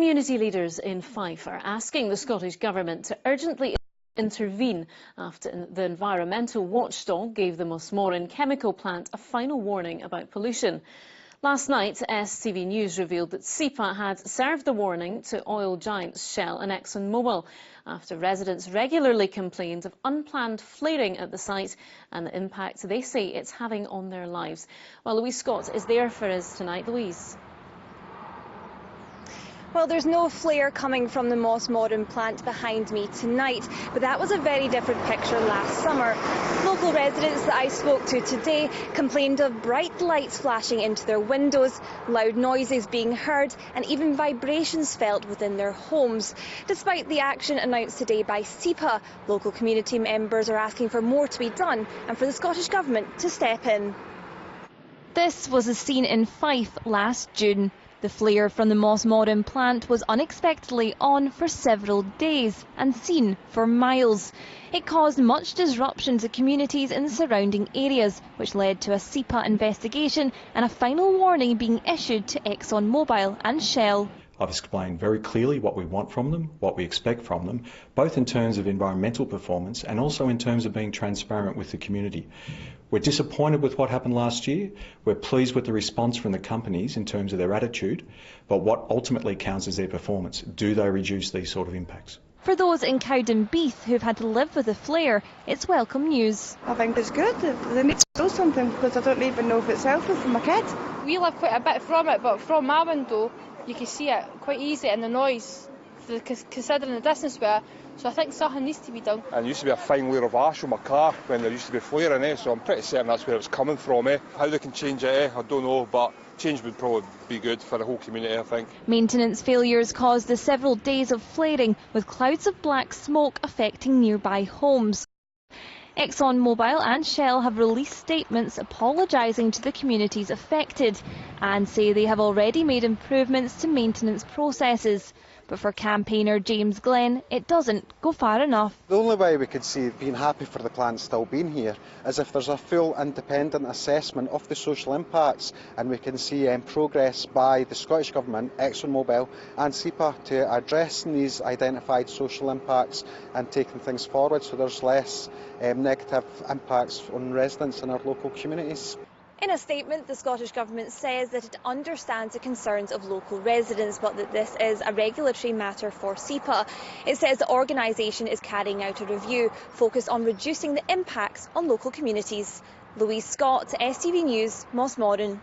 Community leaders in Fife are asking the Scottish Government to urgently intervene after the environmental watchdog gave the Mossmorran chemical plant a final warning about pollution. Last night, STV News revealed that SEPA had served the warning to oil giants Shell and Exxonmobil after residents regularly complained of unplanned flaring at the site and the impact they say it's having on their lives. Well, Louise Scott is there for us tonight. Louise. Well, there's no flare coming from the Mossmorran plant behind me tonight, but that was a very different picture last summer. Local residents that I spoke to today complained of bright lights flashing into their windows, loud noises being heard, and even vibrations felt within their homes. Despite the action announced today by SEPA, local community members are asking for more to be done and for the Scottish Government to step in. This was a scene in Fife last June. The flare from the Mossmorran plant was unexpectedly on for several days and seen for miles. It caused much disruption to communities in the surrounding areas, which led to a SEPA investigation and a final warning being issued to Exxonmobil and Shell. I've explained very clearly what we want from them, what we expect from them, both in terms of environmental performance and also in terms of being transparent with the community. We're disappointed with what happened last year. We're pleased with the response from the companies in terms of their attitude, but what ultimately counts is their performance. Do they reduce these sort of impacts? For those in Cowdenbeath who've had to live with the flare, it's welcome news. I think it's good. They need to do something because I don't even know if it's healthy for my kids. We live quite a bit from it, but from my window you can see it quite easy and the noise, considering the distance we are. So I think something needs to be done. And there used to be a fine layer of ash on my car when there used to be flaring, so I'm pretty certain that's where it's coming from. How they can change it, I don't know, but change would probably be good for the whole community, I think. Maintenance failures caused the several days of flaring, with clouds of black smoke affecting nearby homes. Exxonmobil and Shell have released statements apologising to the communities affected and say they have already made improvements to maintenance processes. But for campaigner James Glenn, it doesn't go far enough. The only way we could see being happy for the plant still being here is if there's a full independent assessment of the social impacts and we can see progress by the Scottish Government, Exxonmobil and SEPA to addressing these identified social impacts and taking things forward so there's less negative impacts on residents in our local communities. In a statement, the Scottish Government says that it understands the concerns of local residents, but that this is a regulatory matter for SEPA. It says the organisation is carrying out a review focused on reducing the impacts on local communities. Louise Scott, STV News, Mossmorran.